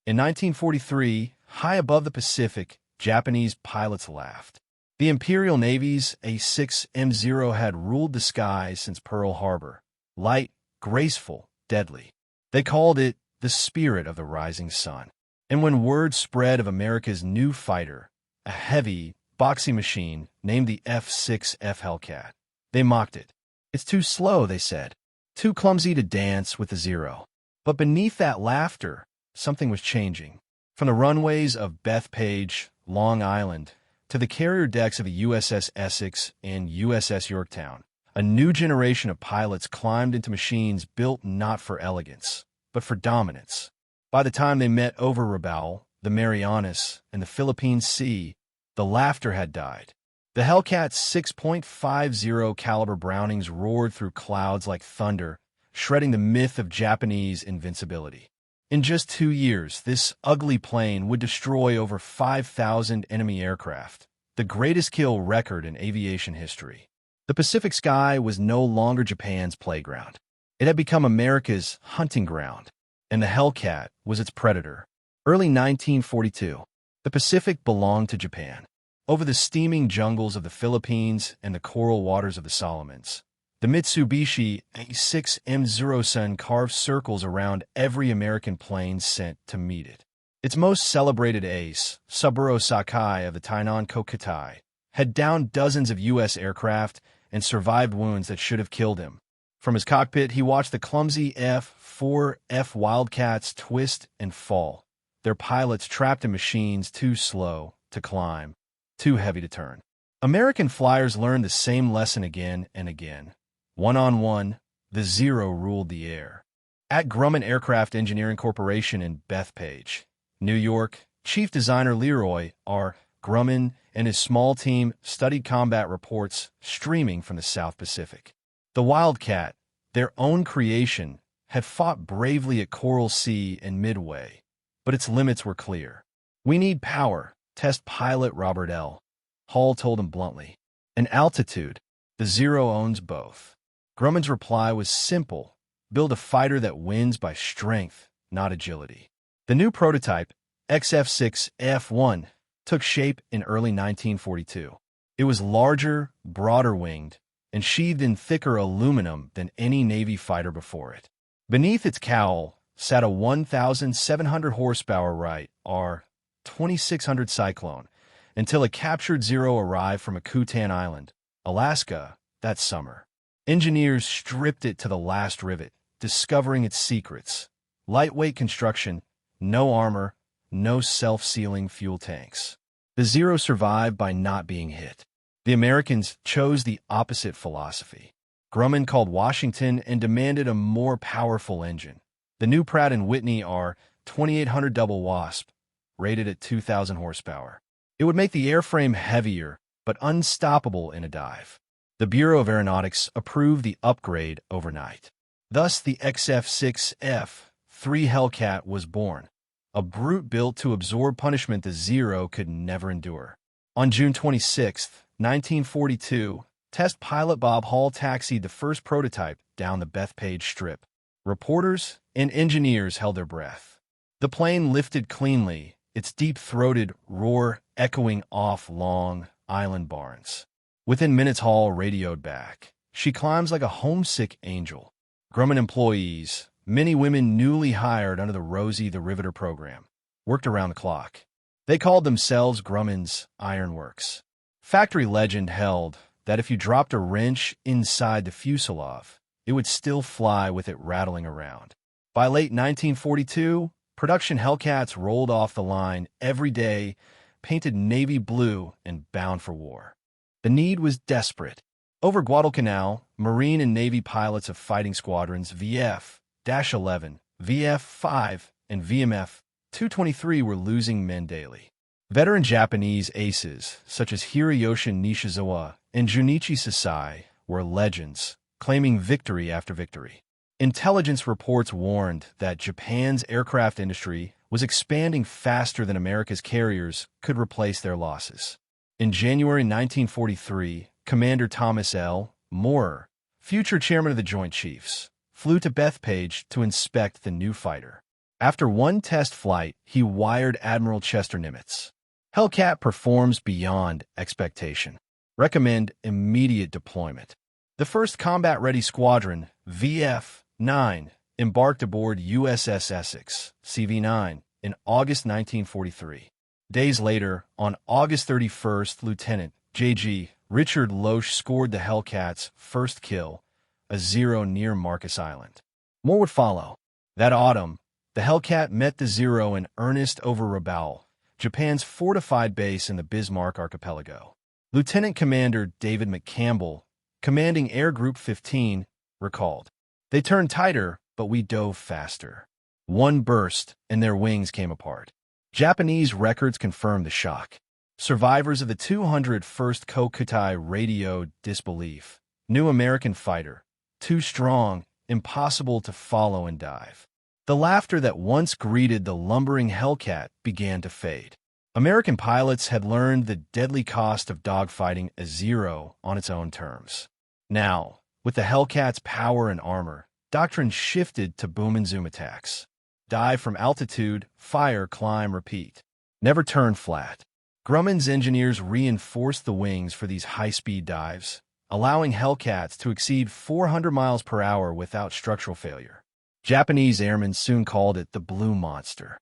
In 1943, high above the Pacific, Japanese pilots laughed. The Imperial Navy's A6M0 had ruled the skies since Pearl Harbor. Light, graceful, deadly. They called it the spirit of the rising sun. And when word spread of America's new fighter, a heavy, boxy machine named the F6F Hellcat, they mocked it. It's too slow, they said. Too clumsy to dance with the Zero. But beneath that laughter, something was changing. From the runways of Bethpage, Long Island, to the carrier decks of the USS Essex and USS Yorktown, a new generation of pilots climbed into machines built not for elegance, but for dominance. By the time they met over Rabaul, the Marianas, and the Philippine Sea, the laughter had died. The Hellcat's 6.50 caliber Brownings roared through clouds like thunder, shredding the myth of Japanese invincibility. In just 2 years, this ugly plane would destroy over 5,000 enemy aircraft, the greatest kill record in aviation history. The Pacific sky was no longer Japan's playground. It had become America's hunting ground, and the Hellcat was its predator. Early 1942, the Pacific belonged to Japan. Over the steaming jungles of the Philippines and the coral waters of the Solomons, the Mitsubishi A6M0 carved circles around every American plane sent to meet it. Its most celebrated ace, Saburo Sakai of the Tainan Kokutai, had downed dozens of U.S. aircraft and survived wounds that should have killed him. From his cockpit, he watched the clumsy F6F Wildcats twist and fall, their pilots trapped in machines too slow to climb, too heavy to turn. American flyers learned the same lesson again and again. One-on-one, the Zero ruled the air. At Grumman Aircraft Engineering Corporation in Bethpage, New York, Chief Designer Leroy R. Grumman and his small team studied combat reports streaming from the South Pacific. The Wildcat, their own creation, had fought bravely at Coral Sea and Midway, but its limits were clear. "We need power," test pilot Robert L. Hall told him bluntly. "And altitude. The Zero owns both." Grumman's reply was simple: build a fighter that wins by strength, not agility. The new prototype, XF6F1, took shape in early 1942. It was larger, broader-winged, and sheathed in thicker aluminum than any Navy fighter before it. Beneath its cowl sat a 1,700 horsepower Wright R-2600 Cyclone, until a captured Zero arrived from Akutan Island, Alaska, that summer. Engineers stripped it to the last rivet, discovering its secrets: lightweight construction, no armor, no self-sealing fuel tanks. The Zero survived by not being hit. The Americans chose the opposite philosophy. Grumman called Washington and demanded a more powerful engine. The new Pratt & Whitney R-2800 Double Wasp, rated at 2,000 horsepower. It would make the airframe heavier, but unstoppable in a dive. The Bureau of Aeronautics approved the upgrade overnight. Thus, the XF6F-3 Hellcat was born, a brute built to absorb punishment the Zero could never endure. On June 26, 1942, test pilot Bob Hall taxied the first prototype down the Bethpage Strip. Reporters and engineers held their breath. The plane lifted cleanly, its deep-throated roar echoing off Long Island barns. Within minutes, Hall radioed back. "She climbs like a homesick angel." Grumman employees, many women newly hired under the Rosie the Riveter program, worked around the clock. They called themselves Grumman's Ironworks. Factory legend held that if you dropped a wrench inside the fuselage, it would still fly with it rattling around. By late 1942, production Hellcats rolled off the line every day, painted navy blue and bound for war. The need was desperate. Over Guadalcanal, Marine and Navy pilots of fighting squadrons VF-11, VF-5, and VMF-223 were losing men daily. Veteran Japanese aces, such as Hiroyoshi Nishizawa and Junichi Sasai, were legends, claiming victory after victory. Intelligence reports warned that Japan's aircraft industry was expanding faster than America's carriers could replace their losses. In January 1943, Commander Thomas L. Moorer, future chairman of the Joint Chiefs, flew to Bethpage to inspect the new fighter. After one test flight, he wired Admiral Chester Nimitz. Hellcat performs beyond expectation. Recommend immediate deployment. The first combat-ready squadron, VF-9, embarked aboard USS Essex, CV-9, in August 1943. Days later, on August 31st, Lieutenant J.G. Richard Loesch scored the Hellcat's first kill, a zero near Marcus Island. More would follow. That autumn, the Hellcat met the zero in earnest over Rabaul, Japan's fortified base in the Bismarck Archipelago. Lieutenant Commander David McCampbell, commanding Air Group 15, recalled, "They turned tighter, but we dove faster. One burst, and their wings came apart." Japanese records confirmed the shock. Survivors of the 201st Kokutai radioed disbelief. New American fighter. Too strong, impossible to follow and dive. The laughter that once greeted the lumbering Hellcat began to fade. American pilots had learned the deadly cost of dogfighting a zero on its own terms. Now, with the Hellcat's power and armor, doctrine shifted to boom and zoom attacks. Dive from altitude, fire, climb, repeat. Never turn flat. Grumman's engineers reinforced the wings for these high-speed dives, allowing Hellcats to exceed 400 miles per hour without structural failure. Japanese airmen soon called it the Blue Monster.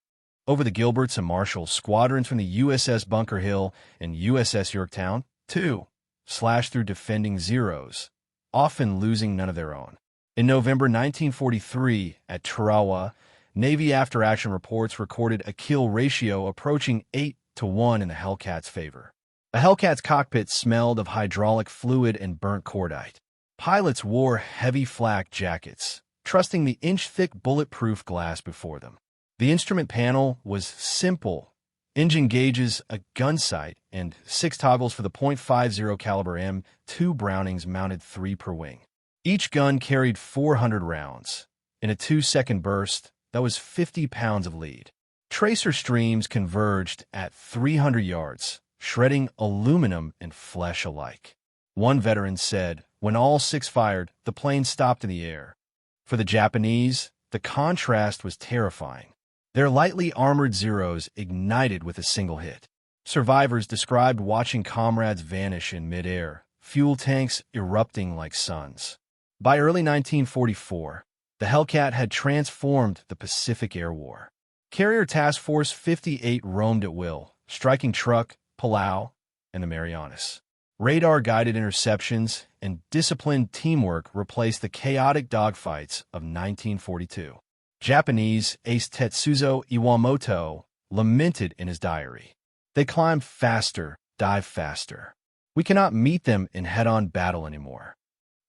Over the Gilberts and Marshall, squadrons from the USS Bunker Hill and USS Yorktown, too, slashed through defending zeros, often losing none of their own. In November 1943, at Tarawa, Navy after-action reports recorded a kill ratio approaching 8-1 in the Hellcat's favor. The Hellcat's cockpit smelled of hydraulic fluid and burnt cordite. Pilots wore heavy flak jackets, trusting the inch-thick bulletproof glass before them. The instrument panel was simple: engine gauges, a gun sight, and 6 toggles for the .50 caliber M2 Brownings mounted 3 per wing. Each gun carried 400 rounds. In a 2-second burst, that was 50 pounds of lead. Tracer streams converged at 300 yards, shredding aluminum and flesh alike. One veteran said, "When all 6 fired, the plane stopped in the air." For the Japanese, the contrast was terrifying. Their lightly armored Zeros ignited with a single hit. Survivors described watching comrades vanish in midair, fuel tanks erupting like suns. By early 1944, the Hellcat had transformed the Pacific Air War. Carrier Task Force 58 roamed at will, striking Truk, Palau, and the Marianas. Radar-guided interceptions and disciplined teamwork replaced the chaotic dogfights of 1942. Japanese ace Tetsuzo Iwamoto lamented in his diary, "They climb faster, dive faster. We cannot meet them in head-on battle anymore."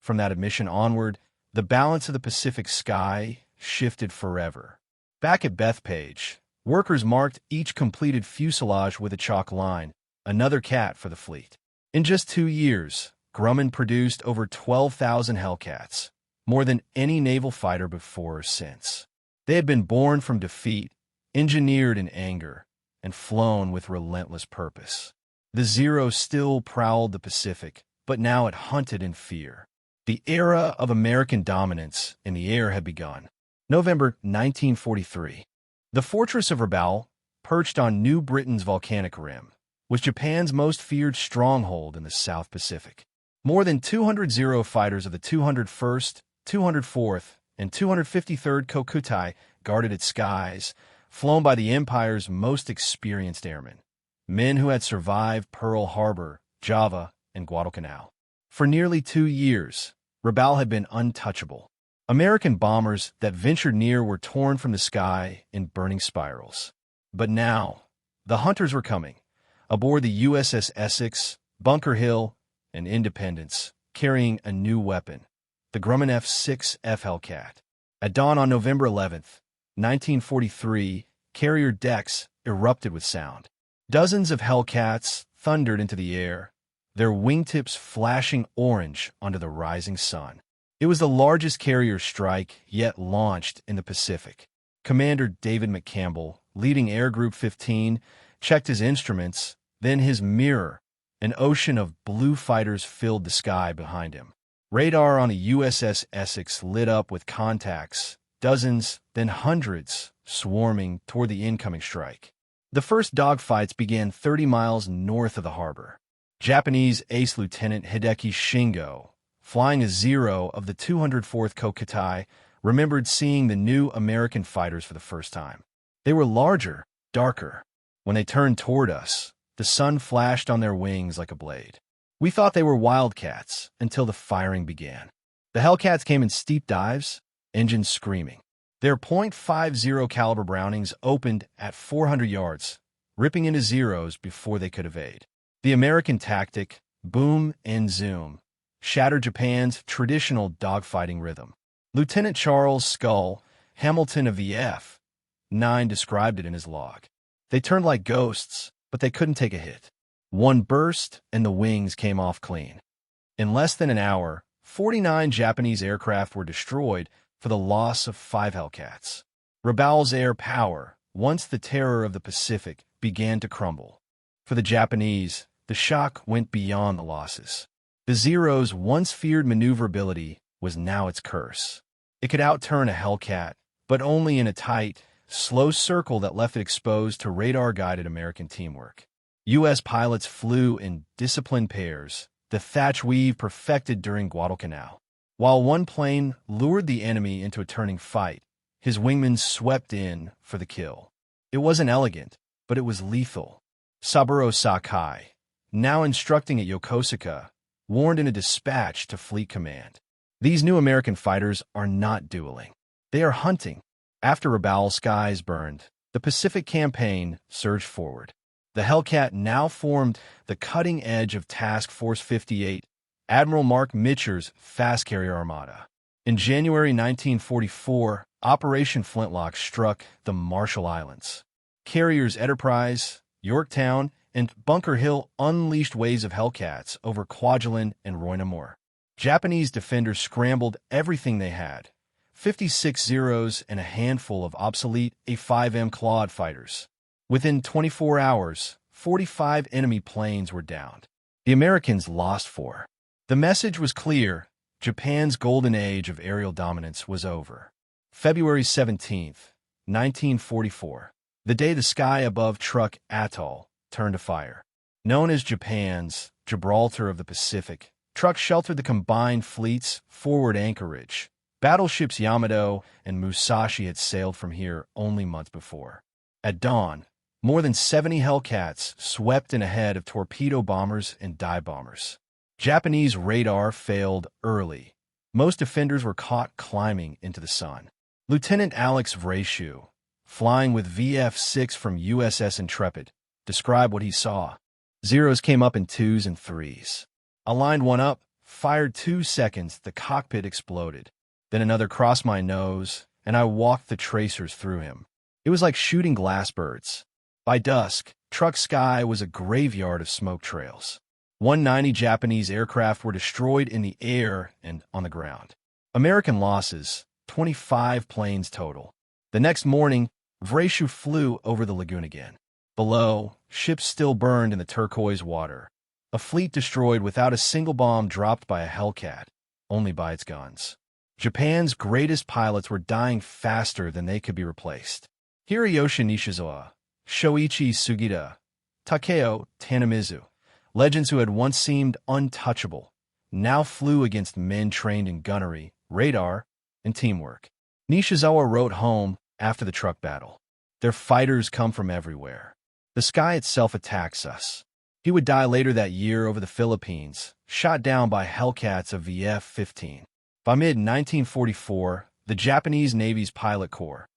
From that admission onward, the balance of the Pacific sky shifted forever. Back at Bethpage, workers marked each completed fuselage with a chalk line, another cat for the fleet. In just 2 years, Grumman produced over 12,000 Hellcats, more than any naval fighter before or since. They had been born from defeat, engineered in anger, and flown with relentless purpose. The Zero still prowled the Pacific, but now it hunted in fear. The era of American dominance in the air had begun. November 1943. The fortress of Rabaul, perched on New Britain's volcanic rim, was Japan's most feared stronghold in the South Pacific. More than 200 Zero fighters of the 201st, 204th, and 253rd Kokutai guarded its skies, flown by the Empire's most experienced airmen, men who had survived Pearl Harbor, Java, and Guadalcanal. For nearly 2 years, Rabaul had been untouchable. American bombers that ventured near were torn from the sky in burning spirals. But now, the hunters were coming, aboard the USS Essex, Bunker Hill, and Independence, carrying a new weapon, the Grumman F6F Hellcat. At dawn on November 11th, 1943, carrier decks erupted with sound. Dozens of Hellcats thundered into the air, their wingtips flashing orange under the rising sun. It was the largest carrier strike yet launched in the Pacific. Commander David McCampbell, leading Air Group 15, checked his instruments, then his mirror. An ocean of blue fighters filled the sky behind him. Radar on the USS Essex lit up with contacts, dozens, then hundreds, swarming toward the incoming strike. The first dogfights began 30 miles north of the harbor. Japanese Ace Lieutenant Hideki Shingo, flying a Zero of the 204th Kokutai, remembered seeing the new American fighters for the first time. They were larger, darker. When they turned toward us, the sun flashed on their wings like a blade. We thought they were wildcats until the firing began. The Hellcats came in steep dives, engines screaming. Their .50 caliber Brownings opened at 400 yards, ripping into Zeros before they could evade. The American tactic, boom and zoom, shattered Japan's traditional dogfighting rhythm. Lieutenant Charles Skull Hamilton of the F9 described it in his log. They turned like ghosts, but they couldn't take a hit. One burst, and the wings came off clean. In less than an hour, 49 Japanese aircraft were destroyed for the loss of 5 Hellcats. Rabaul's air power, once the terror of the Pacific, began to crumble. For the Japanese, the shock went beyond the losses. The Zero's once feared maneuverability was now its curse. It could outturn a Hellcat, but only in a tight, slow circle that left it exposed to radar-guided American teamwork. U.S. pilots flew in disciplined pairs, the thatch weave perfected during Guadalcanal. While one plane lured the enemy into a turning fight, his wingmen swept in for the kill. It wasn't elegant, but it was lethal. Saburo Sakai, now instructing at Yokosuka, warned in a dispatch to Fleet Command. These new American fighters are not dueling. They are hunting. After Rabaul's skies burned, the Pacific Campaign surged forward. The Hellcat now formed the cutting edge of Task Force 58, Admiral Mark Mitcher's fast carrier armada. In January 1944, Operation Flintlock struck the Marshall Islands. Carriers Enterprise, Yorktown, and Bunker Hill unleashed waves of Hellcats over Kwajalein and Roynamore. Japanese defenders scrambled everything they had, 56 Zeros and a handful of obsolete A5M Claude fighters. Within 24 hours, 45 enemy planes were downed. The Americans lost 4. The message was clear: Japan's golden age of aerial dominance was over. February 17, 1944, the day the sky above Truk Atoll turned to fire. Known as Japan's Gibraltar of the Pacific, Truk sheltered the combined fleet's forward anchorage. Battleships Yamato and Musashi had sailed from here only months before. At dawn, more than 70 Hellcats swept in ahead of torpedo bombers and dive bombers. Japanese radar failed early. Most defenders were caught climbing into the sun. Lieutenant Alex Vrashu, flying with VF-6 from USS Intrepid, described what he saw. Zeros came up in 2s and 3s. I lined one up, fired 2 seconds, the cockpit exploded. Then another crossed my nose, and I walked the tracers through him. It was like shooting glassbirds. By dusk, Truk sky was a graveyard of smoke trails. 190 Japanese aircraft were destroyed in the air and on the ground. American losses, 25 planes total. The next morning, Vrashu flew over the lagoon again. Below, ships still burned in the turquoise water. A fleet destroyed without a single bomb dropped by a Hellcat, only by its guns. Japan's greatest pilots were dying faster than they could be replaced. Hiroyoshi Nishizawa, Shoichi Sugita, Takeo Tanamizu, legends who had once seemed untouchable, now flew against men trained in gunnery, radar, and teamwork. Nishizawa wrote home after the Truk battle. Their fighters come from everywhere. The sky itself attacks us. He would die later that year over the Philippines, shot down by Hellcats of the F-15. By mid-1944, the Japanese Navy's pilot corps,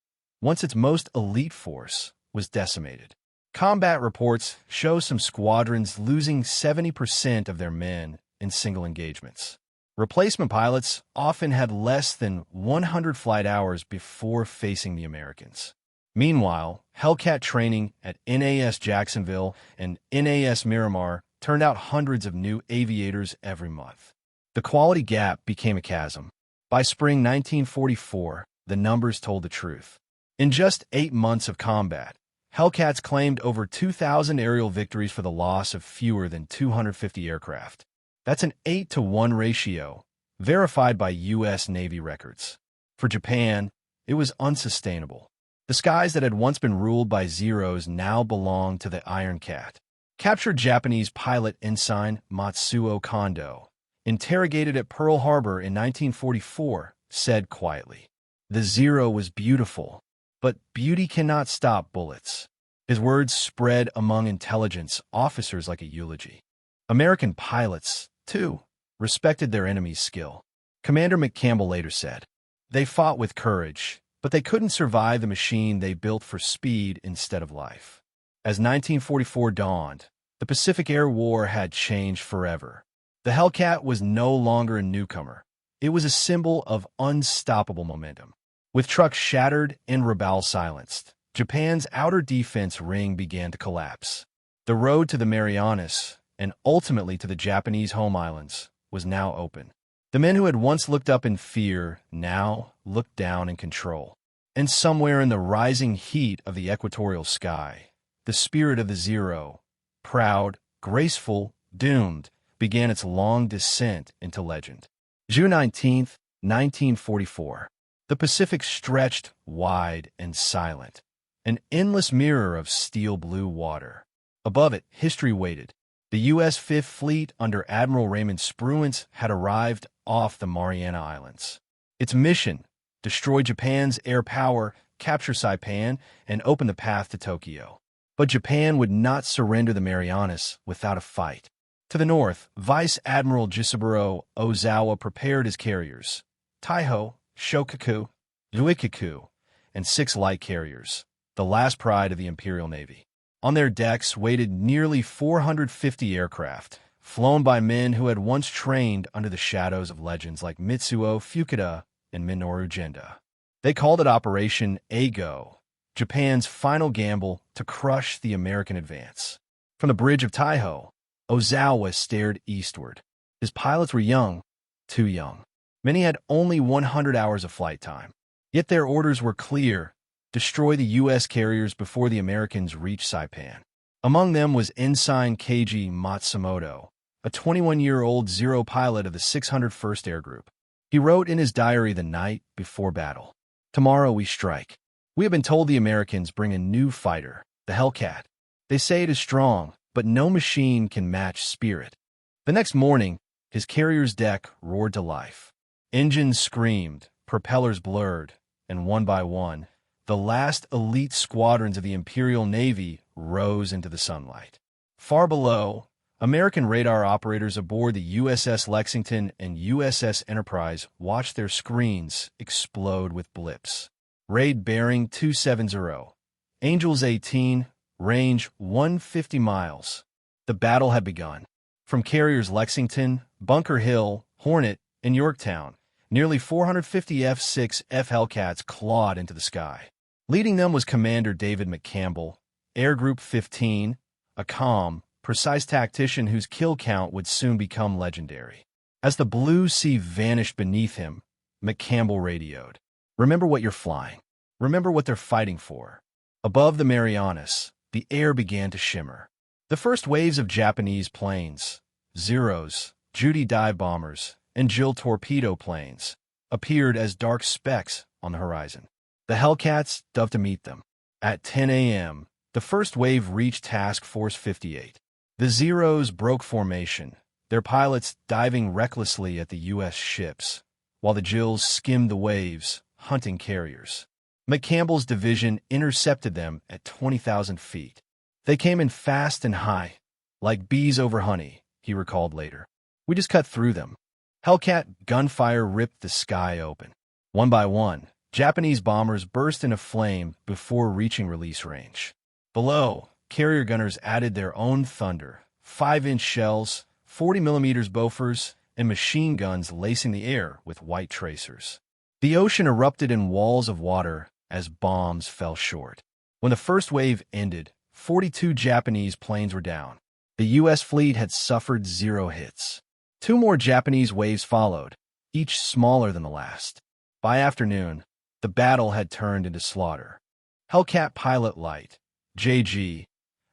once its most elite force, was decimated. Combat reports show some squadrons losing 70% of their men in single engagements. Replacement pilots often had less than 100 flight hours before facing the Americans. Meanwhile, Hellcat training at NAS Jacksonville and NAS Miramar turned out hundreds of new aviators every month. The quality gap became a chasm. By spring 1944, the numbers told the truth. In just 8 months of combat, Hellcats claimed over 2,000 aerial victories for the loss of fewer than 250 aircraft. That's an 8-to-1 ratio, verified by U.S. Navy records. For Japan, It was unsustainable. The skies that had once been ruled by Zeros now belonged to the Iron Cat. Captured Japanese pilot ensign Matsuo Kondo, interrogated at Pearl Harbor in 1944, said quietly, "The Zero was beautiful, but beauty cannot stop bullets." His words spread among intelligence officers like a eulogy. American pilots, too, respected their enemy's skill. Commander McCampbell later said, "They fought with courage, but they couldn't survive the machine they built for speed instead of life." As 1944 dawned, the Pacific Air War had changed forever. The Hellcat was no longer a newcomer. It was a symbol of unstoppable momentum. With trucks shattered and Rabaul silenced, Japan's outer defense ring began to collapse. The road to the Marianas, and ultimately to the Japanese home islands, was now open. The men who had once looked up in fear now looked down in control. And somewhere in the rising heat of the equatorial sky, the spirit of the Zero, proud, graceful, doomed, began its long descent into legend. June 19, 1944. The Pacific stretched wide and silent, an endless mirror of steel-blue water. Above it, history waited. The U.S. Fifth Fleet under Admiral Raymond Spruance had arrived off the Mariana Islands. Its mission: destroy Japan's air power, capture Saipan, and open the path to Tokyo. But Japan would not surrender the Marianas without a fight. To the north, Vice Admiral Jisaburo Ozawa prepared his carriers: Taiho, Shokaku, Zuikaku, and 6 light carriers, the last pride of the Imperial Navy. On their decks waited nearly 450 aircraft, flown by men who had once trained under the shadows of legends like Mitsuo Fukuda and Minoru Genda. They called it Operation Eigo, Japan's final gamble to crush the American advance. From the bridge of Taiho, Ozawa stared eastward. His pilots were young, too young. Many had only 100 hours of flight time. Yet their orders were clear: destroy the U.S. carriers before the Americans reached Saipan. Among them was Ensign Keiji Matsumoto, a 21-year-old Zero pilot of the 601st Air Group. He wrote in his diary the night before battle, "Tomorrow we strike. We have been told the Americans bring a new fighter, the Hellcat. They say it is strong, but no machine can match spirit." The next morning, his carrier's deck roared to life. Engines screamed, propellers blurred, and one by one, the last elite squadrons of the Imperial Navy rose into the sunlight. Far below, American radar operators aboard the USS Lexington and USS Enterprise watched their screens explode with blips. Raid bearing 270, Angels 18, range 150 miles. The battle had begun. From carriers Lexington, Bunker Hill, Hornet, and Yorktown, nearly 450 F6F Hellcats clawed into the sky. Leading them was Commander David McCampbell, Air Group 15, a calm, precise tactician whose kill count would soon become legendary. As the blue sea vanished beneath him, McCampbell radioed, "Remember what you're flying. Remember what they're fighting for." Above the Marianas, the air began to shimmer. The first waves of Japanese planes, Zeros, Judy dive bombers, and Jill torpedo planes, appeared as dark specks on the horizon. The Hellcats dove to meet them. At 10 a.m., the first wave reached Task Force 58. The Zeros broke formation, their pilots diving recklessly at the U.S. ships, while the Jills skimmed the waves, hunting carriers. McCampbell's division intercepted them at 20,000 feet. "They came in fast and high, like bees over honey," he recalled later. "We just cut through them." Hellcat gunfire ripped the sky open. One by one, Japanese bombers burst into flame before reaching release range. Below, carrier gunners added their own thunder, 5-inch shells, 40mm Bofors, and machine guns lacing the air with white tracers. The ocean erupted in walls of water as bombs fell short. When the first wave ended, 42 Japanese planes were down. The U.S. fleet had suffered 0 hits. 2 more Japanese waves followed, each smaller than the last. By afternoon, the battle had turned into slaughter. Hellcat pilot light, JG,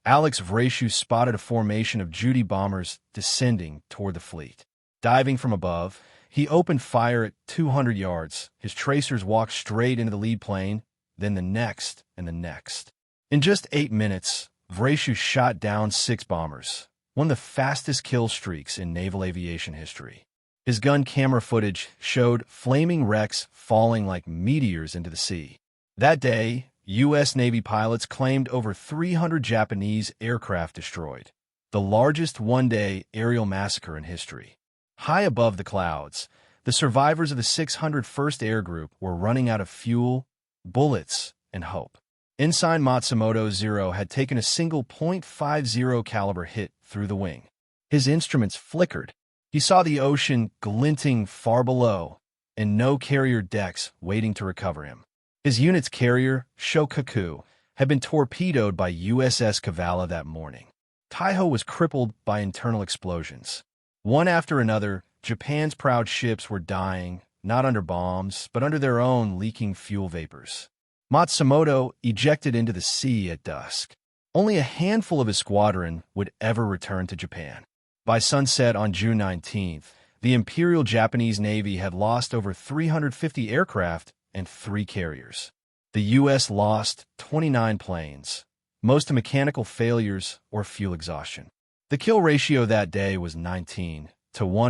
Alex Vrashu spotted a formation of Judy bombers descending toward the fleet. Diving from above, He opened fire at 200 yards. His tracers walked straight into the lead plane, then the next and the next. In just 8 minutes, Vrashu shot down 6 bombers, one of the fastest kill streaks in naval aviation history. His gun camera footage showed flaming wrecks falling like meteors into the sea. That day, U.S. Navy pilots claimed over 300 Japanese aircraft destroyed, the largest one-day aerial massacre in history. High above the clouds, the survivors of the 601st Air Group were running out of fuel, bullets, and hope. Ensign Matsumoto Zero had taken a single .50 caliber hit through the wing. His instruments flickered. He saw the ocean glinting far below, and no carrier decks waiting to recover him. His unit's carrier, Shokaku, had been torpedoed by USS Kavala that morning. Taiho was crippled by internal explosions. One after another, Japan's proud ships were dying, not under bombs, but under their own leaking fuel vapors. Matsumoto ejected into the sea at dusk. Only a handful of his squadron would ever return to Japan. By sunset on June 19th, the Imperial Japanese Navy had lost over 350 aircraft and 3 carriers. The U.S. lost 29 planes, most to mechanical failures or fuel exhaustion. The kill ratio that day was 19-1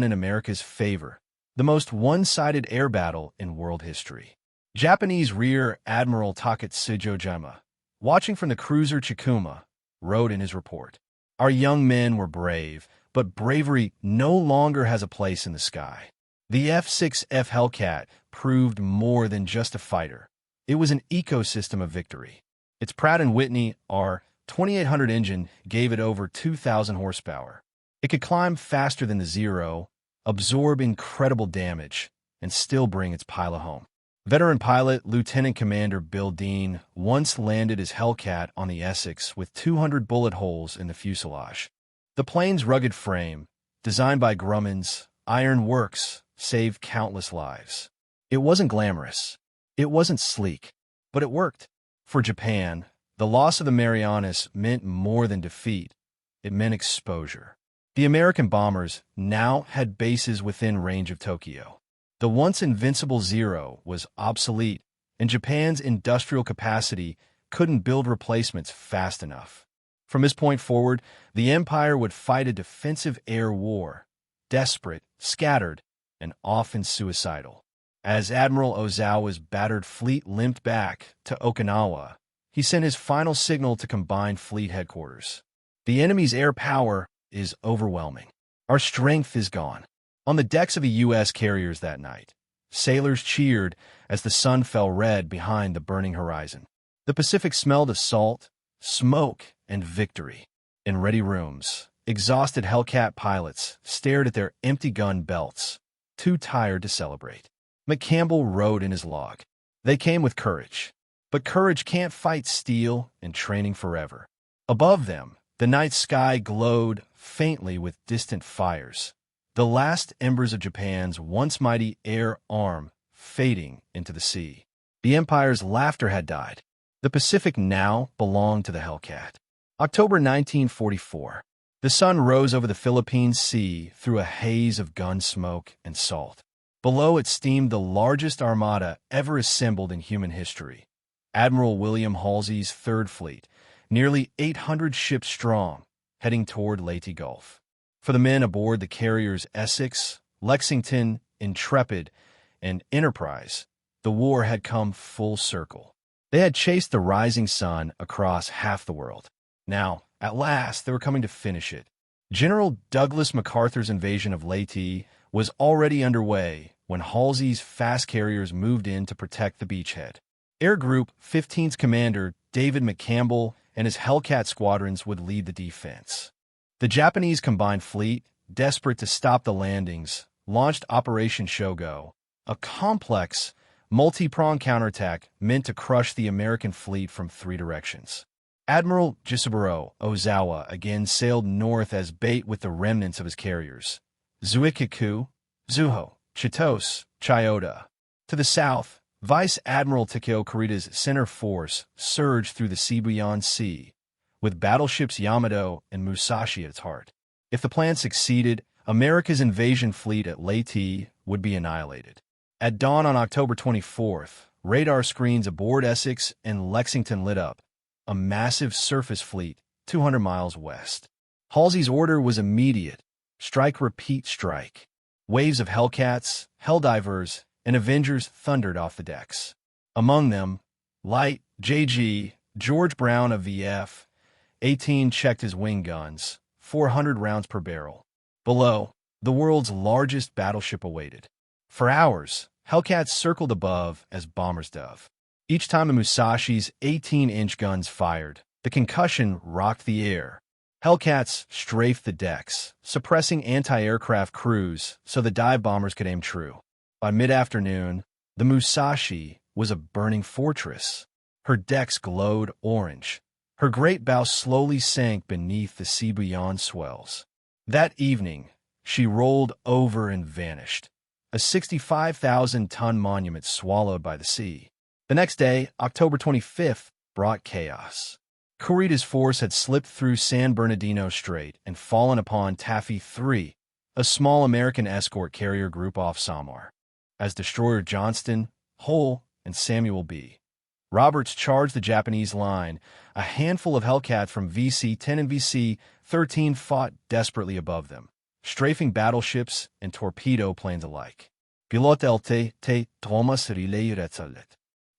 in America's favor, the most one-sided air battle in world history. Japanese Rear Admiral Takatsujojima, watching from the cruiser Chikuma, wrote in his report, "Our young men were brave, but bravery no longer has a place in the sky. The F6F Hellcat proved more than just a fighter. It was an ecosystem of victory. Its Pratt & Whitney R2800 engine gave it over 2,000 horsepower. It could climb faster than the Zero, absorb incredible damage, and still bring its pilot home." Veteran pilot Lieutenant Commander Bill Dean once landed his Hellcat on the Essex with 200 bullet holes in the fuselage. The plane's rugged frame, designed by Grumman's Iron Works, saved countless lives. It wasn't glamorous. It wasn't sleek, but it worked. For Japan, the loss of the Marianas meant more than defeat. It meant exposure. The American bombers now had bases within range of Tokyo. The once invincible Zero was obsolete, and Japan's industrial capacity couldn't build replacements fast enough. From this point forward, the empire would fight a defensive air war, desperate, scattered, and often suicidal. As Admiral Ozawa's battered fleet limped back to Okinawa, he sent his final signal to combined fleet headquarters. "The enemy's air power is overwhelming. Our strength is gone." On the decks of the U.S. carriers that night, sailors cheered as the sun fell red behind the burning horizon. The Pacific smelled of salt, smoke, and victory. In ready rooms, exhausted Hellcat pilots stared at their empty gun belts, too tired to celebrate. McCampbell wrote in his log, "They came with courage, but courage can't fight steel and training forever." Above them, the night sky glowed faintly with distant fires, the last embers of Japan's once mighty air arm fading into the sea. The Empire's laughter had died. The Pacific now belonged to the Hellcat. October 1944. The sun rose over the Philippine Sea through a haze of gun smoke and salt. Below it steamed the largest armada ever assembled in human history. Admiral William Halsey's Third Fleet, nearly 800 ships strong, heading toward Leyte Gulf. For the men aboard the carriers Essex, Lexington, Intrepid, and Enterprise, the war had come full circle. They had chased the rising sun across half the world. Now, at last, they were coming to finish it. General Douglas MacArthur's invasion of Leyte was already underway when Halsey's fast carriers moved in to protect the beachhead. Air Group 15's commander David McCampbell and his Hellcat squadrons would lead the defense. The Japanese combined fleet, desperate to stop the landings, launched Operation Shogo, a complex, multi-pronged counterattack meant to crush the American fleet from 3 directions. Admiral Jisuburo Ozawa again sailed north as bait with the remnants of his carriers, Zuikiku, Zuho, Chitose, Chiyoda. To the south, Vice Admiral Takeo Kurita's center force surged through the Shibuyan Sea, with battleships Yamato and Musashi at its heart. If the plan succeeded, America's invasion fleet at Leyte would be annihilated. At dawn on October 24th, radar screens aboard Essex and Lexington lit up a massive surface fleet 200 miles west. Halsey's order was immediate: strike, repeat, strike. Waves of Hellcats, Helldivers, and Avengers thundered off the decks. Among them, Light J.G. George Brown of the F-18 checked his wing guns, 400 rounds per barrel. Below, the world's largest battleship awaited. For hours, Hellcats circled above as bombers dove. Each time the Musashi's 18-inch guns fired, the concussion rocked the air. Hellcats strafed the decks, suppressing anti-aircraft crews so the dive bombers could aim true. By mid-afternoon, the Musashi was a burning fortress. Her decks glowed orange. Her great bow slowly sank beneath the sea beyond swells. That evening, she rolled over and vanished, a 65,000-ton monument swallowed by the sea. The next day, October 25th, brought chaos. Kurita's force had slipped through San Bernardino Strait and fallen upon Taffy 3, a small American escort carrier group off Samar. As destroyer Johnston, Hull, and Samuel B. Roberts charged the Japanese line, a handful of Hellcats from VC-10 and VC-13 fought desperately above them, strafing battleships and torpedo planes alike. Pilote te Thomas Riley.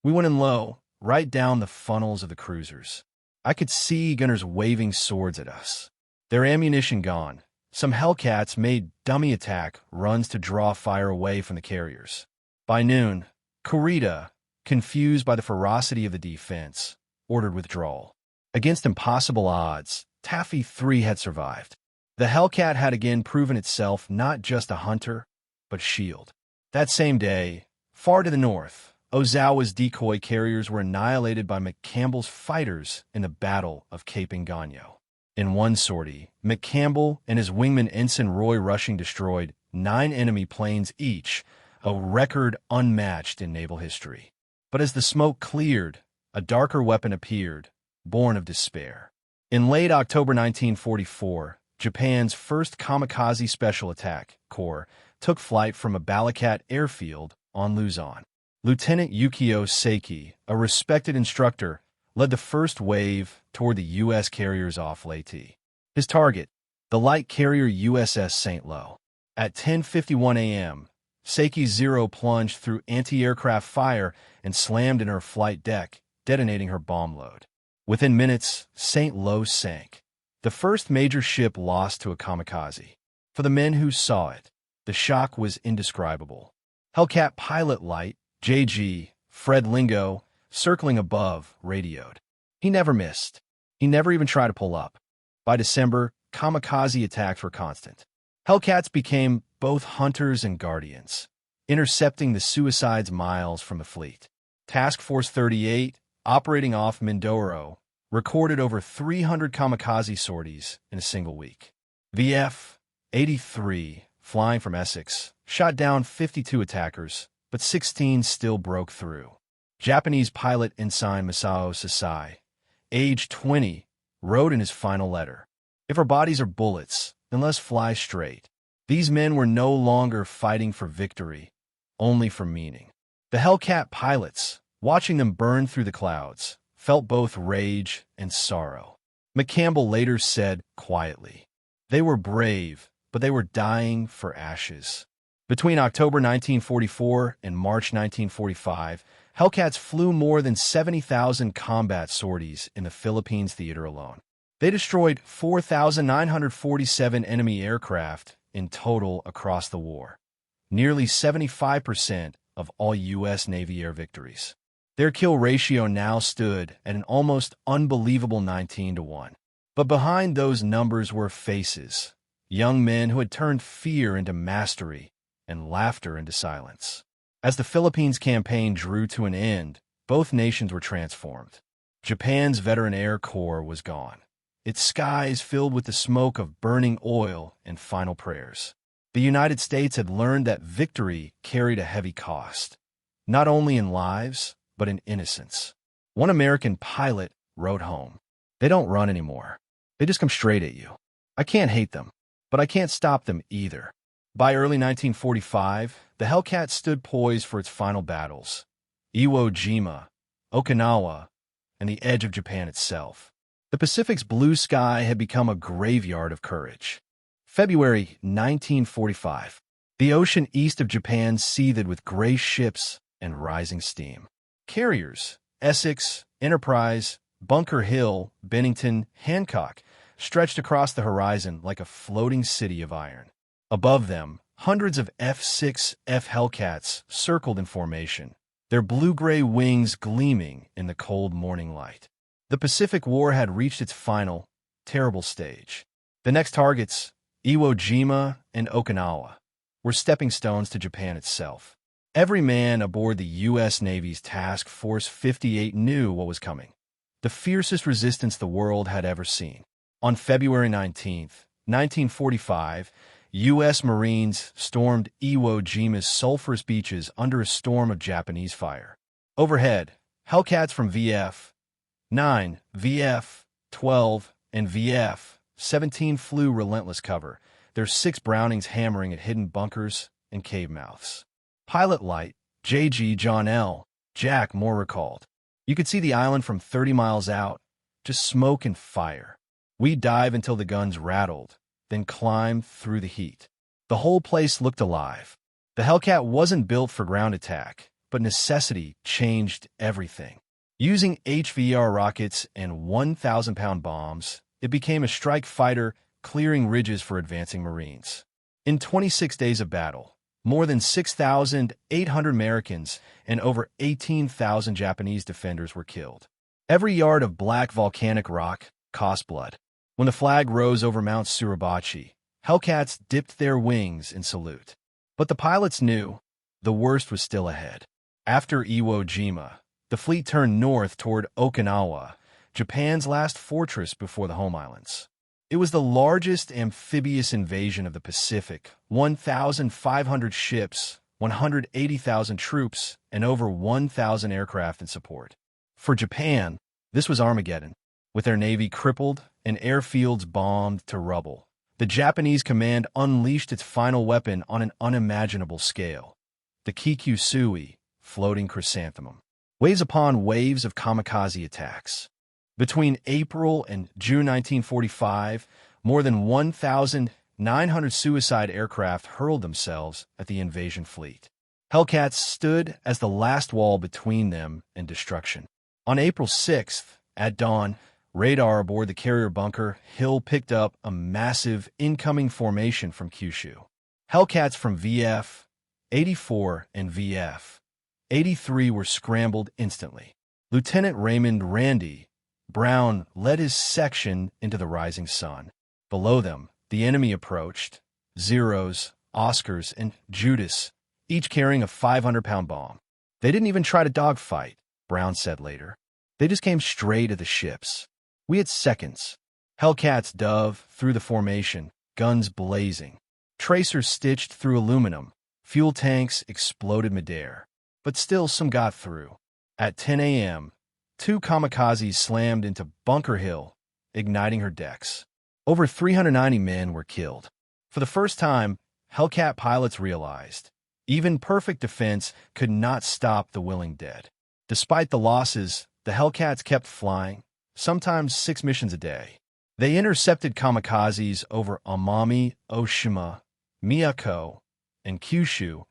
We went in low, right down the funnels of the cruisers. I could see gunners waving swords at us. Their ammunition gone, some Hellcats made dummy attack runs to draw fire away from the carriers. By noon, Kurita, confused by the ferocity of the defense, ordered withdrawal. Against impossible odds, Taffy 3 had survived. The Hellcat had again proven itself not just a hunter, but shield. That same day, far to the north, Ozawa's decoy carriers were annihilated by McCampbell's fighters in the Battle of Cape Engano. In one sortie, McCampbell and his wingman Ensign Roy Rushing destroyed 9 enemy planes each, a record unmatched in naval history. But as the smoke cleared, a darker weapon appeared, born of despair. In late October 1944, Japan's 1st Kamikaze Special Attack Corps took flight from a Balakat airfield on Luzon. Lieutenant Yukio Seiki, a respected instructor, led the first wave toward the U.S. carriers off Leyte. His target, the light carrier USS St. Lo. At 10:51 a.m., Seiki's Zero plunged through anti-aircraft fire and slammed in her flight deck, detonating her bomb load. Within minutes, St. Lo sank, the first major ship lost to a kamikaze. For the men who saw it, the shock was indescribable. Hellcat pilot Light J.G. Fred Lingo, circling above, radioed. He never missed. He never even tried to pull up. By December, kamikaze attacks were constant. Hellcats became both hunters and guardians, intercepting the suicides miles from the fleet. Task Force 38, operating off Mindoro, recorded over 300 kamikaze sorties in a single week. The F-83, flying from Essex, shot down 52 attackers, but 16 still broke through. Japanese pilot Ensign Masao Sasai, age 20, wrote in his final letter, "If our bodies are bullets, then let's fly straight." These men were no longer fighting for victory, only for meaning. The Hellcat pilots, watching them burn through the clouds, felt both rage and sorrow. McCampbell later said quietly, "They were brave, but they were dying for ashes." Between October 1944 and March 1945, Hellcats flew more than 70,000 combat sorties in the Philippines theater alone. They destroyed 4,947 enemy aircraft in total across the war, nearly 75% of all U.S. Navy air victories. Their kill ratio now stood at an almost unbelievable 19-1. But behind those numbers were faces, young men who had turned fear into mastery and laughter into silence. As the Philippines campaign drew to an end, both nations were transformed. Japan's veteran Air Corps was gone, its skies filled with the smoke of burning oil and final prayers. The United States had learned that victory carried a heavy cost, not only in lives, but in innocence. One American pilot wrote home, "They don't run anymore. They just come straight at you. I can't hate them, but I can't stop them either. By early 1945, the Hellcat stood poised for its final battles: Iwo Jima, Okinawa, and the edge of Japan itself. The Pacific's blue sky had become a graveyard of courage. February 1945. The ocean east of Japan seethed with gray ships and rising steam. Carriers, Essex, Enterprise, Bunker Hill, Bennington, Hancock, stretched across the horizon like a floating city of iron. Above them, hundreds of F6F Hellcats circled in formation, their blue-gray wings gleaming in the cold morning light. The Pacific War had reached its final, terrible stage. The next targets, Iwo Jima and Okinawa, were stepping stones to Japan itself. Every man aboard the U.S. Navy's Task Force 58 knew what was coming: the fiercest resistance the world had ever seen. On February 19, 1945, U.S. Marines stormed Iwo Jima's sulphurous beaches under a storm of Japanese fire. Overhead, Hellcats from VF-9, VF-12, and VF-17 flew relentless cover, their 6 Brownings hammering at hidden bunkers and cave mouths. Pilot light, J.G. John L. Jack Moore recalled. You could see the island from 30 miles out, just smoke and fire. We'd dive until the guns rattled, then climb through the heat. The whole place looked alive. The Hellcat wasn't built for ground attack, but necessity changed everything. Using HVR rockets and 1,000-pound bombs, it became a strike fighter, clearing ridges for advancing Marines. In 26 days of battle, more than 6,800 Americans and over 18,000 Japanese defenders were killed. Every yard of black volcanic rock cost blood. When the flag rose over Mount Suribachi, Hellcats dipped their wings in salute. But the pilots knew the worst was still ahead. After Iwo Jima, the fleet turned north toward Okinawa, Japan's last fortress before the home islands. It was the largest amphibious invasion of the Pacific: 1,500 ships, 180,000 troops, and over 1,000 aircraft in support. For Japan, this was Armageddon. With their navy crippled and airfields bombed to rubble, the Japanese command unleashed its final weapon on an unimaginable scale: the Kikusui, floating chrysanthemum. Waves upon waves of kamikaze attacks. Between April and June 1945, more than 1,900 suicide aircraft hurled themselves at the invasion fleet. Hellcats stood as the last wall between them and destruction. On April 6th, at dawn, radar aboard the carrier Bunker Hill picked up a massive incoming formation from Kyushu. Hellcats from VF-84 and VF-83 were scrambled instantly. Lieutenant Raymond Randy Brown led his section into the rising sun. Below them, the enemy approached: Zeros, Oscars, and Judas, each carrying a 500-pound bomb. They didn't even try to dogfight, Brown said later. They just came straight at the ships. We had seconds. Hellcats dove through the formation, guns blazing. Tracers stitched through aluminum. Fuel tanks exploded midair. But still some got through. At 10 a.m., 2 kamikazes slammed into Bunker Hill, igniting her decks. Over 390 men were killed. For the first time, Hellcat pilots realized even perfect defense could not stop the willing dead. Despite the losses, the Hellcats kept flying, sometimes 6 missions a day. They intercepted kamikazes over Amami, Oshima, Miyako, and Kyushu,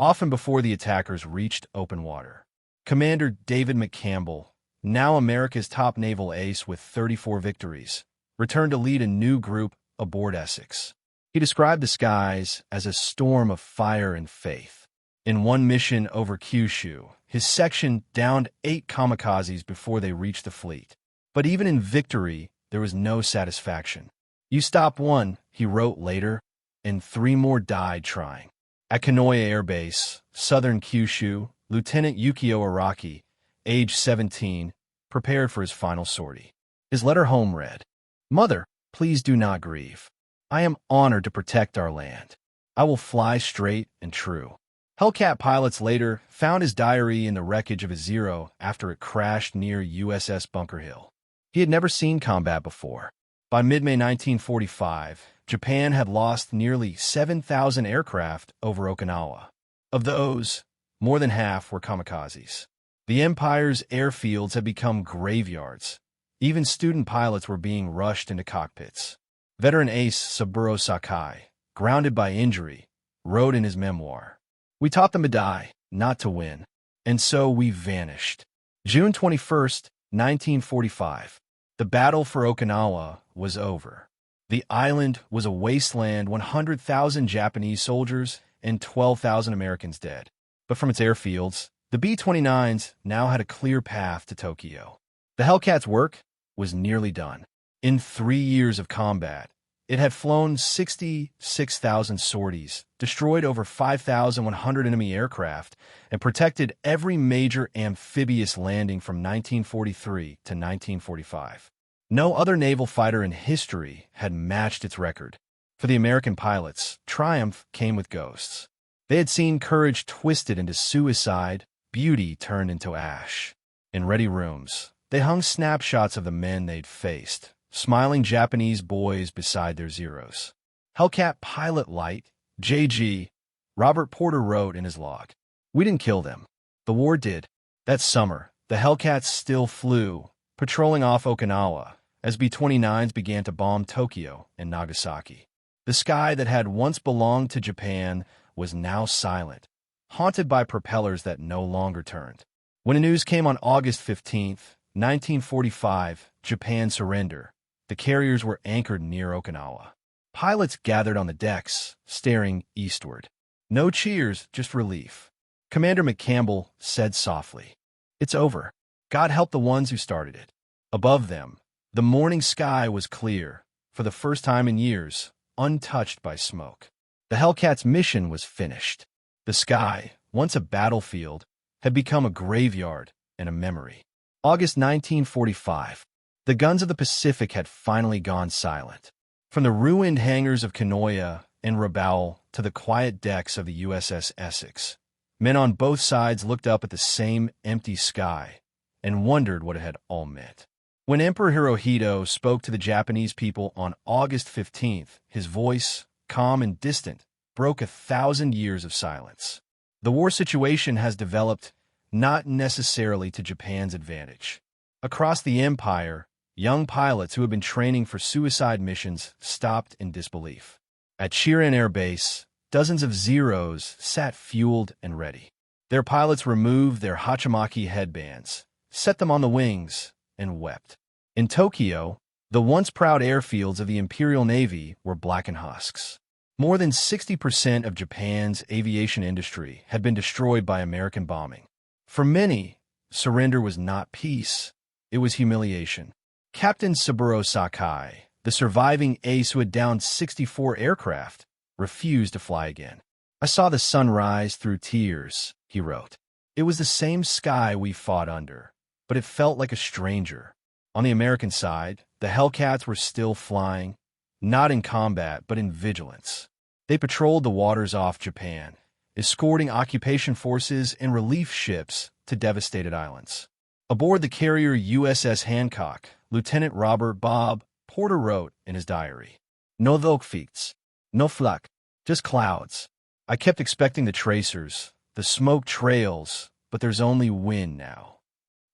often before the attackers reached open water. Commander David McCampbell, now America's top naval ace with 34 victories, returned to lead a new group aboard Essex. He described the skies as a storm of fire and faith. In one mission over Kyushu, his section downed 8 kamikazes before they reached the fleet. But even in victory, there was no satisfaction. You stop one, he wrote later, and 3 more died trying. At Kanoya Air Base, southern Kyushu, Lieutenant Yukio Araki, age 17, prepared for his final sortie. His letter home read, "Mother, please do not grieve. I am honored to protect our land. I will fly straight and true." Hellcat pilots later found his diary in the wreckage of a Zero after it crashed near USS Bunker Hill. He had never seen combat before. By mid-May 1945, Japan had lost nearly 7,000 aircraft over Okinawa. Of those, more than half were kamikazes. The Empire's airfields had become graveyards. Even student pilots were being rushed into cockpits. Veteran ace Saburo Sakai, grounded by injury, wrote in his memoir, "We taught them to die, not to win. And so we vanished." June 21st, 1945. The battle for Okinawa was over. The island was a wasteland, 100,000 Japanese soldiers and 12,000 Americans dead. But from its airfields, the B-29s now had a clear path to Tokyo. The Hellcat's work was nearly done. In 3 years of combat, it had flown 66,000 sorties, destroyed over 5,100 enemy aircraft, and protected every major amphibious landing from 1943 to 1945. No other naval fighter in history had matched its record. For the American pilots, triumph came with ghosts. They had seen courage twisted into suicide, beauty turned into ash. In ready rooms, they hung snapshots of the men they'd faced, smiling Japanese boys beside their Zeros. Hellcat Pilot Light, JG, Robert Porter wrote in his log, "We didn't kill them. The war did." That summer, the Hellcats still flew, patrolling off Okinawa, as B-29s began to bomb Tokyo and Nagasaki. The sky that had once belonged to Japan was now silent, haunted by propellers that no longer turned. When the news came on August 15th, 1945, Japan surrendered, the carriers were anchored near Okinawa. Pilots gathered on the decks, staring eastward. No cheers, just relief. Commander McCampbell said softly, "It's over. God help the ones who started it." Above them, the morning sky was clear, for the first time in years, untouched by smoke. The Hellcat's mission was finished. The sky, once a battlefield, had become a graveyard and a memory. August 1945. The guns of the Pacific had finally gone silent. From the ruined hangars of Kanoya and Rabaul to the quiet decks of the USS Essex, men on both sides looked up at the same empty sky and wondered what it had all meant. When Emperor Hirohito spoke to the Japanese people on August 15th, his voice, calm and distant, broke 1,000 years of silence. The war situation has developed not necessarily to Japan's advantage. Across the empire, young pilots who had been training for suicide missions stopped in disbelief. At Chiren Air Base, dozens of Zeros sat fueled and ready. Their pilots removed their Hachimaki headbands, set them on the wings, and wept. In Tokyo, the once proud airfields of the Imperial Navy were blackened husks. More than 60% of Japan's aviation industry had been destroyed by American bombing. For many, surrender was not peace, it was humiliation. Captain Saburo Sakai, the surviving ace who had downed 64 aircraft, refused to fly again. "I saw the sun rise through tears," he wrote. "It was the same sky we fought under, but it felt like a stranger." On the American side, the Hellcats were still flying, not in combat, but in vigilance. They patrolled the waters off Japan, escorting occupation forces and relief ships to devastated islands. Aboard the carrier USS Hancock, Lieutenant Robert Bob Porter wrote in his diary, "No Volkfeets, no flak, just clouds. I kept expecting the tracers, the smoke trails, but there's only wind now."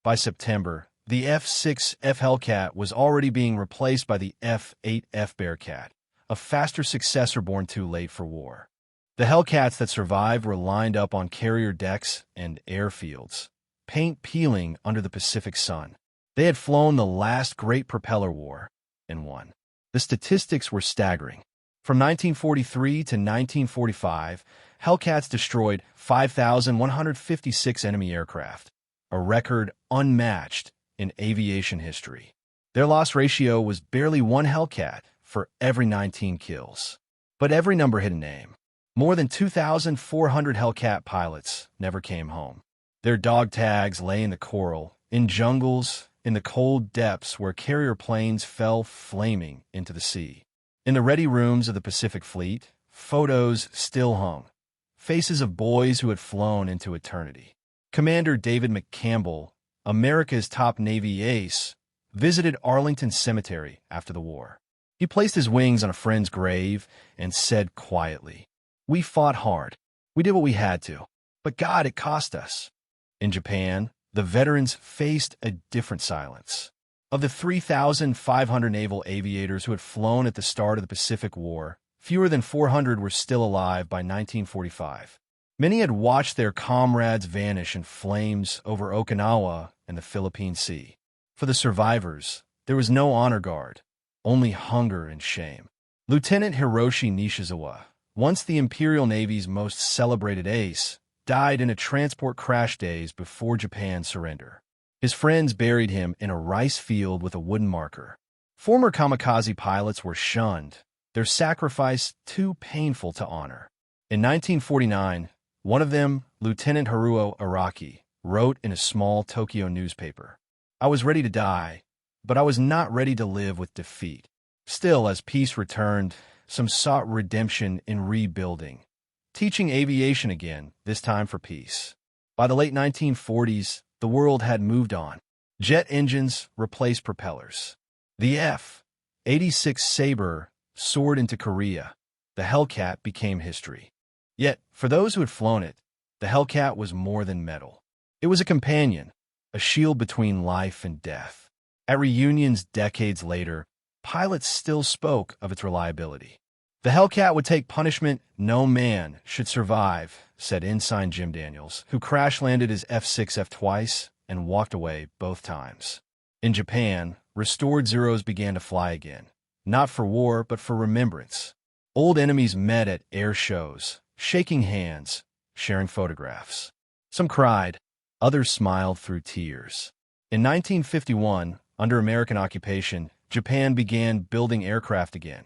By September, the F6F Hellcat was already being replaced by the F8F Bearcat, a faster successor born too late for war. The Hellcats that survived were lined up on carrier decks and airfields, paint peeling under the Pacific sun. They had flown the last great propeller war and won. The statistics were staggering. From 1943 to 1945, Hellcats destroyed 5,156 enemy aircraft, a record unmatched in aviation history. Their loss ratio was barely one Hellcat for every 19 kills. But every number had a name. More than 2,400 Hellcat pilots never came home. Their dog tags lay in the coral, in jungles, in the cold depths where carrier planes fell flaming into the sea. In the ready rooms of the Pacific Fleet, photos still hung, faces of boys who had flown into eternity. Commander David McCampbell, America's top Navy ace, visited Arlington Cemetery after the war. He placed his wings on a friend's grave and said quietly, "We fought hard. We did what we had to. But God, it cost us." In Japan, the veterans faced a different silence. Of the 3,500 naval aviators who had flown at the start of the Pacific War, fewer than 400 were still alive by 1945. Many had watched their comrades vanish in flames over Okinawa and the Philippine Sea. For the survivors, there was no honor guard, only hunger and shame. Lieutenant Hiroshi Nishizawa, once the Imperial Navy's most celebrated ace, died in a transport crash days before Japan's surrender. His friends buried him in a rice field with a wooden marker. Former kamikaze pilots were shunned, their sacrifice too painful to honor. In 1949, one of them, Lieutenant Haruo Araki, wrote in a small Tokyo newspaper, "I was ready to die, but I was not ready to live with defeat." Still, as peace returned, some sought redemption in rebuilding, teaching aviation again, this time for peace. By the late 1940s, the world had moved on. Jet engines replaced propellers. The F-86 Sabre soared into Korea. The Hellcat became history. Yet, for those who had flown it, the Hellcat was more than metal. It was a companion, a shield between life and death. At reunions decades later, pilots still spoke of its reliability. "The Hellcat would take punishment no man should survive," said Ensign Jim Daniels, who crash-landed his F6F twice and walked away both times. In Japan, restored Zeros began to fly again, not for war but for remembrance. Old enemies met at air shows, shaking hands, sharing photographs. Some cried, others smiled through tears. In 1951, under American occupation, Japan began building aircraft again,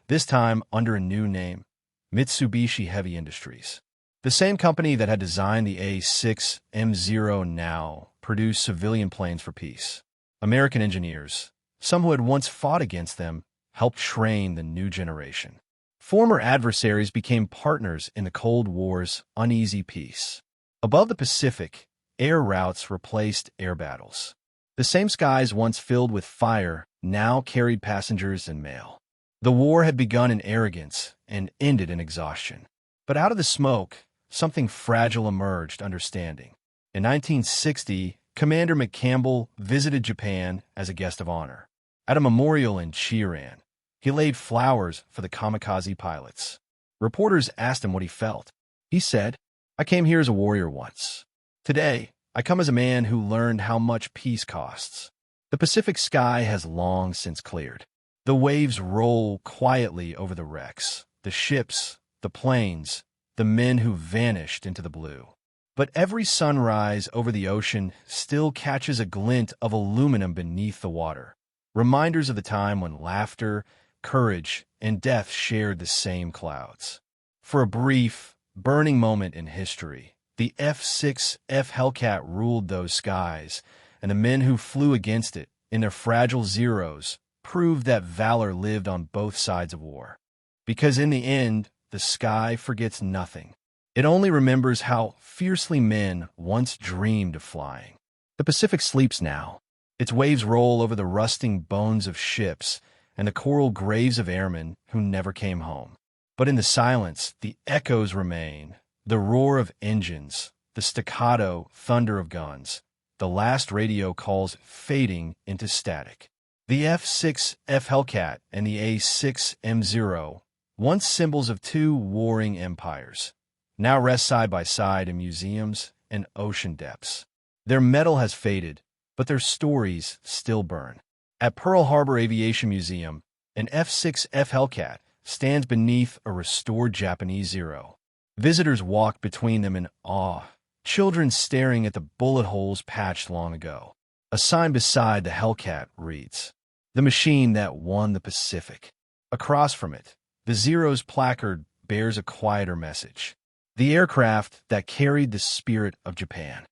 this time under a new name, Mitsubishi Heavy Industries. The same company that had designed the A6M0 now produced civilian planes for peace. American engineers, some who had once fought against them, helped train the new generation. Former adversaries became partners in the Cold War's uneasy peace. Above the Pacific, air routes replaced air battles. The same skies once filled with fire now carried passengers and mail. The war had begun in arrogance and ended in exhaustion. But out of the smoke, something fragile emerged, understanding. In 1960, Commander McCampbell visited Japan as a guest of honor. At a memorial in Chiran, he laid flowers for the kamikaze pilots. Reporters asked him what he felt. He said, "I came here as a warrior once. Today, I come as a man who learned how much peace costs." The Pacific sky has long since cleared. The waves roll quietly over the wrecks, the ships, the planes, the men who vanished into the blue. But every sunrise over the ocean still catches a glint of aluminum beneath the water, reminders of the time when laughter, courage, and death shared the same clouds. For a brief, burning moment in history, the F6F Hellcat ruled those skies, and the men who flew against it, in their fragile Zeros, proved that valor lived on both sides of war. Because in the end, the sky forgets nothing. It only remembers how fiercely men once dreamed of flying. The Pacific sleeps now. Its waves roll over the rusting bones of ships and the coral graves of airmen who never came home. But in the silence, the echoes remain, the roar of engines, the staccato thunder of guns, the last radio calls fading into static. The F6F Hellcat and the A6M0, once symbols of two warring empires, now rest side by side in museums and ocean depths. Their metal has faded, but their stories still burn. At Pearl Harbor Aviation Museum, an F6F Hellcat stands beneath a restored Japanese Zero. Visitors walk between them in awe, children staring at the bullet holes patched long ago. A sign beside the Hellcat reads, "The machine that won the Pacific." Across from it, the Zero's placard bears a quieter message. The aircraft that carried the spirit of Japan.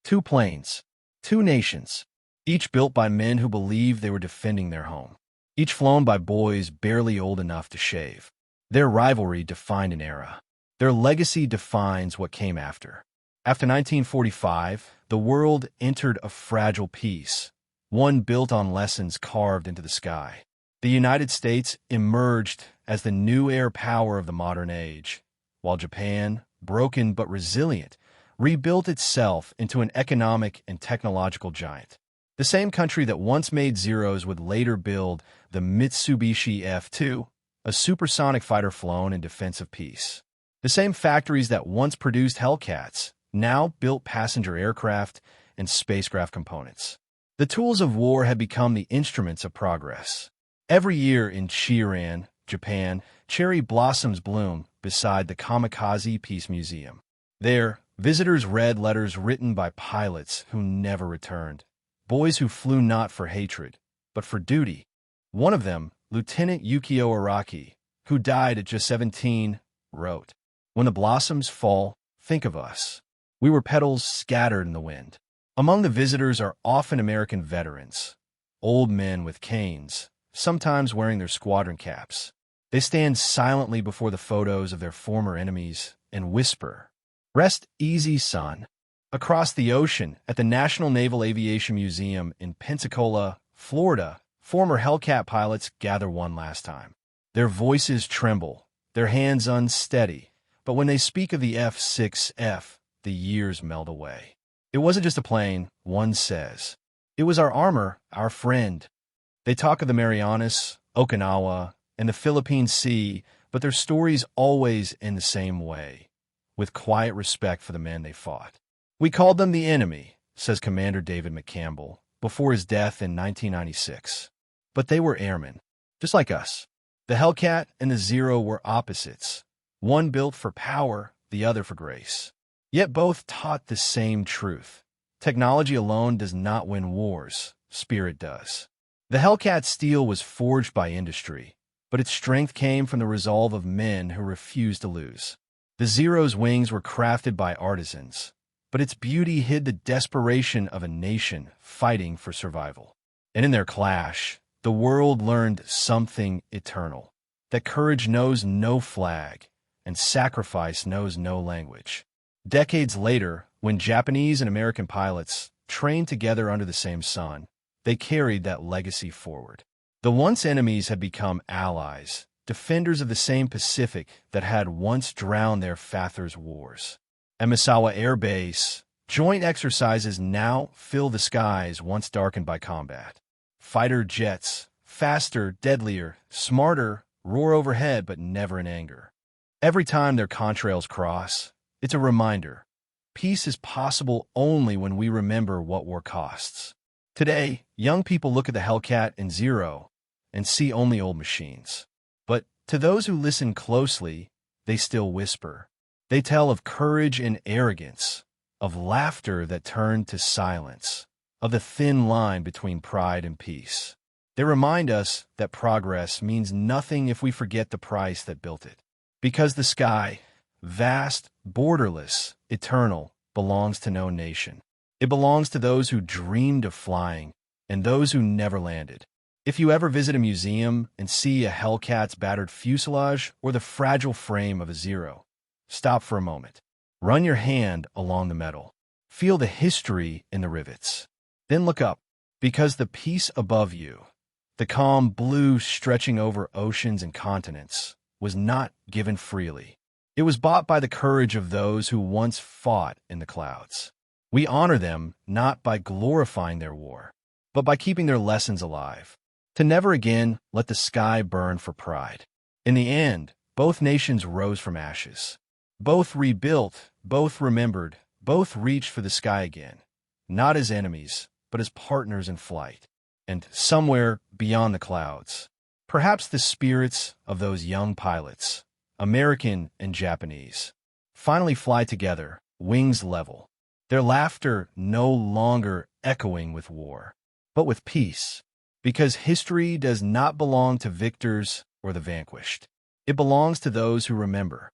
Two planes, two nations, each built by men who believed they were defending their home, each flown by boys barely old enough to shave. Their rivalry defined an era. Their legacy defines what came after. After 1945, the world entered a fragile peace, one built on lessons carved into the sky. The United States emerged as the new air power of the modern age, while Japan, broken but resilient, rebuilt itself into an economic and technological giant. The same country that once made Zeros would later build the Mitsubishi F-2, a supersonic fighter flown in defense of peace. The same factories that once produced Hellcats now built passenger aircraft and spacecraft components. The tools of war had become the instruments of progress. Every year in Chiran, Japan, cherry blossoms bloom beside the Kamikaze Peace Museum. There, visitors read letters written by pilots who never returned. Boys who flew not for hatred, but for duty. One of them, Lieutenant Yukio Araki, who died at just 17, wrote, "When the blossoms fall, think of us. We were petals scattered in the wind." Among the visitors are often American veterans, old men with canes, sometimes wearing their squadron caps. They stand silently before the photos of their former enemies and whisper, "Rest easy, son." Across the ocean, at the National Naval Aviation Museum in Pensacola, Florida, former Hellcat pilots gather one last time. Their voices tremble, their hands unsteady, but when they speak of the F6F, the years melt away. "It wasn't just a plane," one says. "It was our armor, our friend." They talk of the Marianas, Okinawa, and the Philippine Sea, but their stories always end the same way, with quiet respect for the men they fought. "We called them the enemy," says Commander David McCampbell, before his death in 1996. But they were airmen, just like us. The Hellcat and the Zero were opposites, one built for power, the other for grace. Yet both taught the same truth. Technology alone does not win wars, spirit does. The Hellcat's steel was forged by industry, but its strength came from the resolve of men who refused to lose. The Zero's wings were crafted by artisans, but its beauty hid the desperation of a nation fighting for survival. And in their clash, the world learned something eternal, that courage knows no flag, and sacrifice knows no language. Decades later, when Japanese and American pilots trained together under the same sun, they carried that legacy forward. The once enemies had become allies, defenders of the same Pacific that had once drowned their fathers' wars. At Misawa Air Base, joint exercises now fill the skies once darkened by combat. Fighter jets, faster, deadlier, smarter, roar overhead but never in anger. Every time their contrails cross, it's a reminder. Peace is possible only when we remember what war costs. Today, young people look at the Hellcat and Zero and see only old machines. But to those who listen closely, they still whisper. They tell of courage and arrogance, of laughter that turned to silence, of the thin line between pride and peace. They remind us that progress means nothing if we forget the price that built it. Because the sky, vast, borderless, eternal, belongs to no nation. It belongs to those who dreamed of flying and those who never landed. If you ever visit a museum and see a Hellcat's battered fuselage or the fragile frame of a Zero, stop for a moment. Run your hand along the metal. Feel the history in the rivets. Then look up, because the peace above you, the calm blue stretching over oceans and continents, was not given freely. It was bought by the courage of those who once fought in the clouds. We honor them not by glorifying their war, but by keeping their lessons alive. To never again let the sky burn for pride. In the end, both nations rose from ashes. Both rebuilt, both remembered, both reached for the sky again, not as enemies, but as partners in flight. And somewhere beyond the clouds, perhaps the spirits of those young pilots, American and Japanese, finally fly together, wings level, their laughter no longer echoing with war, but with peace, because history does not belong to victors or the vanquished. It belongs to those who remember.